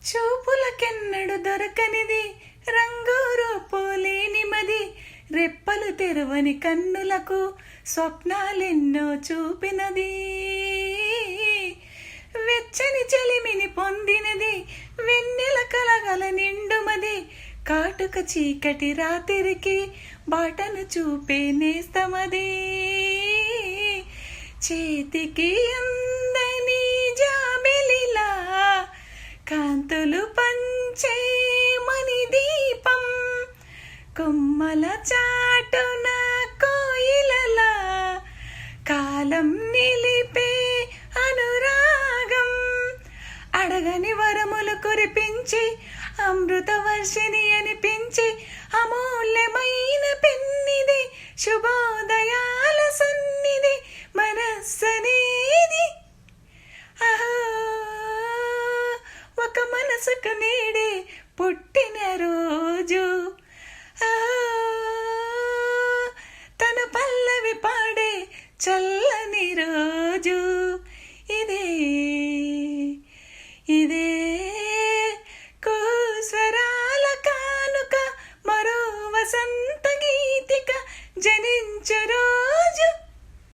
చూపులకెన్నడు దొరకనిది రంగు రూపులేనిమది, రెప్పలు తెరవని కన్నులకు స్వప్నాలెన్నో చూపినది. వెచ్చని చెలిమిని పొందినది వెన్నెల కలగల నిండుమది, కాటుక చీకటి రాత్రికి బాటను చూపే నేస్తమది. చేతికి అందని జాబిలిలా కాంతులు పంచే మణి దీపం, కొమ్మల చాటున కోయిలలా కాలం నిలిపే అనురాగం, అడగని వరములు కురిపించి అమృత వర్షిణి అనిపించి అమూల్యమైన పెన్నిది, శుభోదయాల సన్నిధి మనస్సనేది. అహో ఒక మనసుకు నేడే పుట్టిన రోజు.